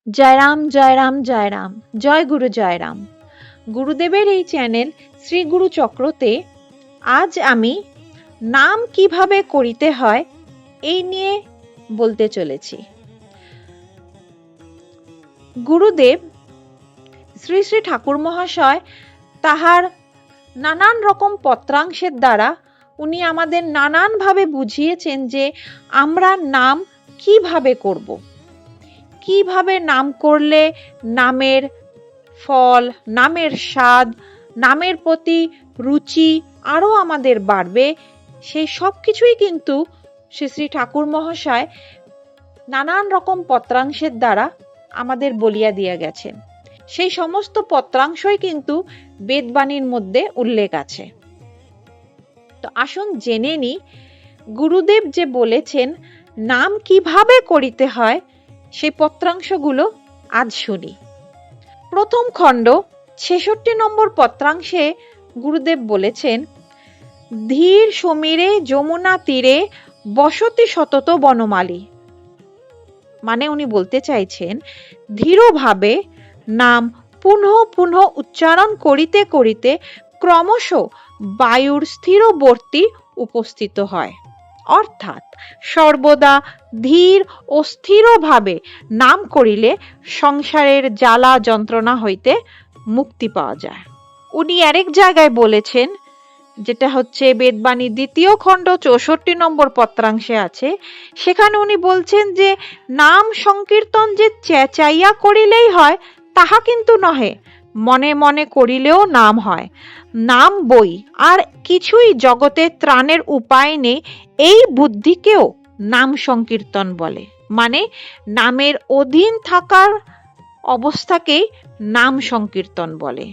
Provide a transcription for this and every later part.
জয় রাম জয় রাম জয় রাম, জয় গুরু জয় রাম। গুরুদেবের এই চ্যানেল শ্রী গুরু চক্রতে আজ আমি নাম কিভাবে করিতে হয় এই নিয়ে বলতে চলেছি। গুরুদেব শ্রী শ্রী ঠাকুর মহাশয় তাহার নানান রকম পত্রাংশের দ্বারা উনি আমাদের নানানভাবে বুঝিয়েছেন যে আমরা নাম কিভাবে করব, কিভাবে নাম করলে নামের ফল, নামের স্বাদ, নামের প্রতি রুচি আরো আমাদের বাড়বে। সেই সব কিছুই কিন্তু শ্রী শ্রী ঠাকুর মহাশয় নানান রকম পত্রাংশের দ্বারা আমাদের বলিয়া দিয়া গেছেন। সেই সমস্ত পত্রাংশই কিন্তু বেদবাণীর মধ্যে উল্লেখ আছে। তো আসুন জেনে নি গুরুদেব যে বলেছেন নাম কিভাবে করিতে হয় সেই পত্রাংশগুলো আজ শুনি। প্রথম খণ্ড ৬৬ নম্বর পত্রাংশে গুরুদেব বলেছেন, ধীর সমীরে যমুনা তীরে বসতি সতত বনমালী। মানে উনি বলতে চাইছেন ধীরভাবে নাম পুনঃ পুনঃ উচ্চারণ করিতে করিতে ক্রমশ বায়ুর স্থিরবর্তী উপস্থিত হয়। অর্থাৎ সর্বদা ধীর ও স্থিরভাবে নাম করিলে সংসারের জ্বালা যন্ত্রণা হইতে মুক্তি পাওয়া যায়। উনি আরেক জায়গায় বলেছেন, যেটা হচ্ছে বেদবাণী ২য় খণ্ড ৬৪ নম্বর পত্রাংশে আছে, সেখানে উনি বলছেন যে নাম সংকীর্তন যে চেঁচাইয়া করিলেই হয় তাহা কিন্তু নহে, মনে মনে করিলেও নাম হয়। নাম বই আর কিছুই জগতে ত্রাণের উপায় নেই, এই বুদ্ধিকেও নাম সংকীর্তন বলে। মানে নামের অধীন থাকার অবস্থাকেই নাম সংকীর্তন বলে।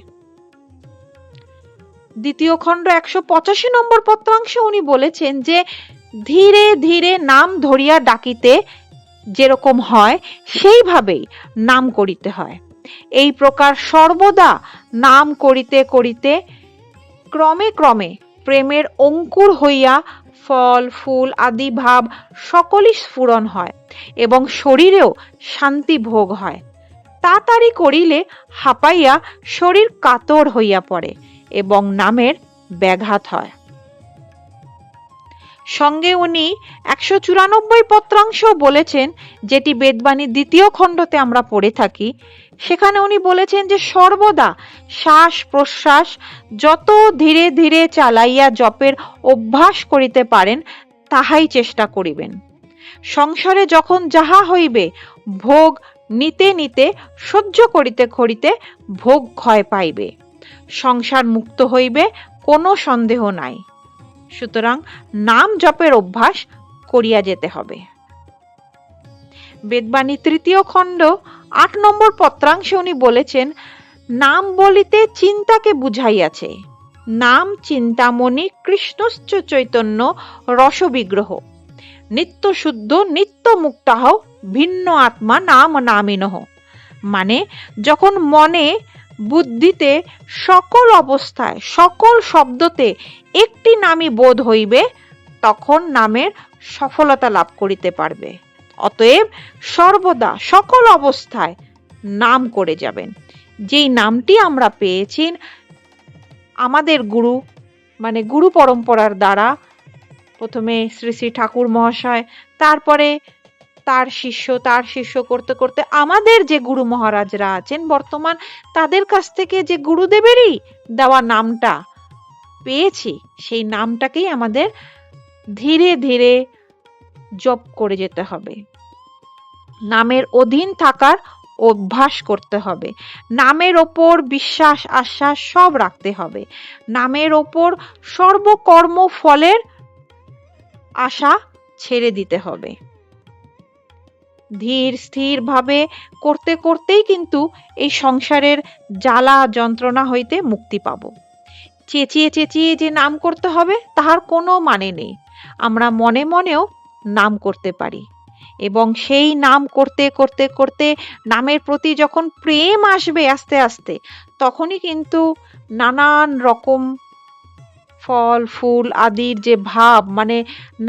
২য় খণ্ড ১৮৫ নম্বর পত্রাংশে উনি বলেছেন যে ধীরে ধীরে নাম ধরিয়া ডাকিতে যেরকম হয় সেইভাবেই নাম করিতে হয়। এই প্রকার সর্বদা নাম করিতে করিতে ক্রমে ক্রমে প্রেমের অঙ্কুর হইয়া ফল ফুল আদি ভাব সকলই স্ফুরণ হয় এবং শরীরেও শান্তি ভোগ হয়। তাড়াতাড়ি করিলে হাঁপাইয়া শরীর কাতর হইয়া পড়ে এবং নামের ব্যাঘাত হয়। সঙ্গে উনি ১৯৪ পত্রাংশ বলেছেন, যেটি বেদবাণী ২য় খণ্ডতে আমরা পড়ে থাকি। সেখানে উনি বলেছেন যে সর্বদা শ্বাস প্রশ্বাস যত ধীরে ধীরে চালাইয়া জপের অভ্যাস করিতে পারেন তাহাই চেষ্টা করিবেন। সংসারে যখন যাহা হইবে ভোগ নিতে নিতে সহ্য করিতে করিতে ভোগ ক্ষয় পাইবে, সংসার মুক্ত হইবে, কোনো সন্দেহ নাই। সুতরাং নাম জপের অভ্যাস করিয়া যেতে হবে। বেদবাণী ৩য় খণ্ড ৮ নম্বর পত্রাংশে উনি বলেছেন, নাম বলিতে চিন্তাকে বুঝাইয়াছে। নাম চিন্তামণি কৃষ্ণশ্চ চৈতন্য রসবিগ্রহ, নিত্য শুদ্ধ নিত্য মুক্তাহ ভিন্ন আত্মা নাম নামিনহ। মানে যখন মনে বুদ্ধিতে সকল অবস্থায় সকল শব্দতে একটি নামই বোধ হইবে তখন নামের সফলতা লাভ করিতে পারবে। অতএব সর্বদা সকল অবস্থায় নাম করে যাবেন। যেই নামটি আমরা পেয়েছি আমাদের গুরু মানে গুরু পরম্পরার দ্বারা, প্রথমে শ্রী শ্রী ঠাকুর মহাশয়, তারপরে তার শিষ্য করতে করতে আমাদের যে গুরু মহারাজরা আছেন বর্তমান, তাদের কাছ থেকে যে গুরুদেবেরই দেওয়া নামটা পেয়েছি সেই নামটাকেই আমাদের ধীরে ধীরে জপ করে যেতে হবে। নামের অধীন থাকার অভ্যাস করতে হবে। নামের ওপর বিশ্বাস আশ্বাস সব রাখতে হবে। নামের ওপর সর্বকর্ম ফলের আশা ছেড়ে দিতে হবে। ধীর স্থির ভাবে করতে করতেই কিন্তু এই সংসারের জ্বালা যন্ত্রণা হইতে মুক্তি পাব। চেঁচিয়ে চেঁচিয়ে যে নাম করতে হবে তাহার কোনো মানে নেই। আমরা মনে মনেও নাম করতে পারি এবং সেই নাম করতে করতে করতে নামের প্রতি যখন প্রেম আসবে আস্তে আস্তে, তখনই কিন্তু নানান রকম ফল ফুল আদির যে ভাব, মানে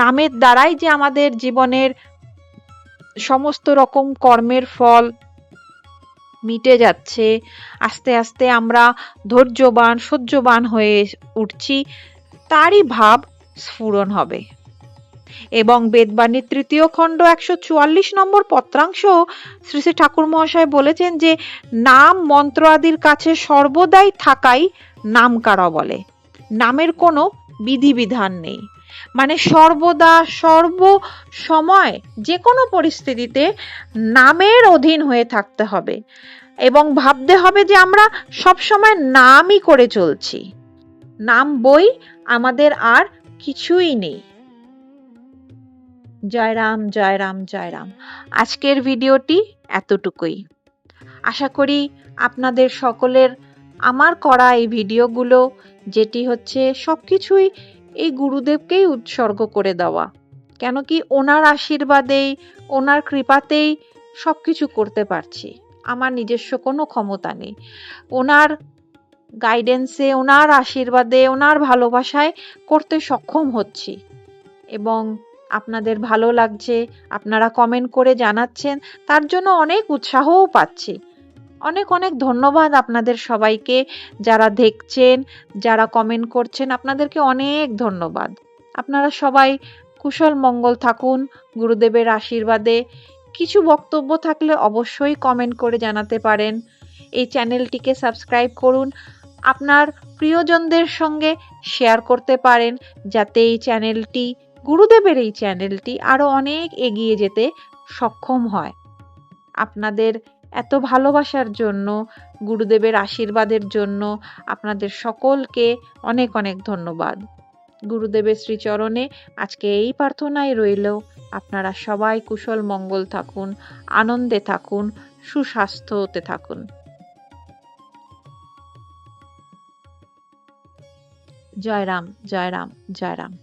নামের দ্বারাই যে আমাদের জীবনের সমস্ত রকম কর্মের ফল মিটে যাচ্ছে, আস্তে আস্তে আমরা ধৈর্যবান সহ্যবান হয়ে উঠছি, তারই ভাব স্ফুরণ হবে। এবং বেদবাণীর ৩য় খণ্ড ১৪৪ নম্বর পত্রাংশ শ্রী শ্রী ঠাকুর মহাশয় বলেছেন যে নাম মন্ত্র আদির কাছে সর্বদাই থাকাই নাম কারা বলে। নামের কোনো বিধিবিধান নেই, মানে সর্বদা সর্ব সময় যে কোনো পরিস্থিতিতে নামের অধীন হয়ে থাকতে হবে এবং ভাবতে হবে যে আমরা সব সময় নামই করে চলছি, নাম বই আমাদের আর কিছুই নেই। জয় রাম জয় রাম জয় রাম। আজকের ভিডিওটি এতটুকুই। আশা করি আপনাদের সকলের আমার করা এই ভিডিওগুলো, যেটি হচ্ছে সবকিছুই এই গুরুদেবকেই উৎসর্গ করে দেওয়া, কেন কি ওনার আশীর্বাদেই ওনার কৃপাতেই সবকিছু করতে পারছি, আমার নিজস্ব কোনো ক্ষমতা নেই। ওনার গাইডেন্সে, ওনার আশীর্বাদে, ওনার ভালোবাসায় করতে সক্ষম হচ্ছি এবং আপনাদের ভালো লাগছে, আপনারা কমেন্ট করে জানাচ্ছেন, তার জন্য অনেক উৎসাহও পাচ্ছি। অনেক অনেক ধন্যবাদ আপনাদের সবাইকে, যারা দেখছেন, যারা কমেন্ট করছেন, আপনাদেরকে অনেক ধন্যবাদ। আপনারা সবাই কুশল মঙ্গল থাকুন গুরুদেবের আশীর্বাদে। কিছু বক্তব্য থাকলে অবশ্যই কমেন্ট করে জানাতে পারেন। এই চ্যানেলটিকে সাবস্ক্রাইব করুন, আপনার প্রিয়জনদের সঙ্গে শেয়ার করতে পারেন, যাতে এই চ্যানেলটি, গুরুদেবের এই চ্যানেলটি আরো অনেক এগিয়ে যেতে সক্ষম হয়। আপনাদের এত ভালোবাসার জন্য, গুরুদেবের আশীর্বাদের জন্য আপনাদের সকলকে অনেক অনেক ধন্যবাদ। গুরুদেবের শ্রীচরণে আজকে এই প্রার্থনাই রইল, আপনারা সবাই কুশল মঙ্গল থাকুন, আনন্দে থাকুন, সুস্বাস্থ্যতে থাকুন। জয় রাম জয় রাম জয় রাম।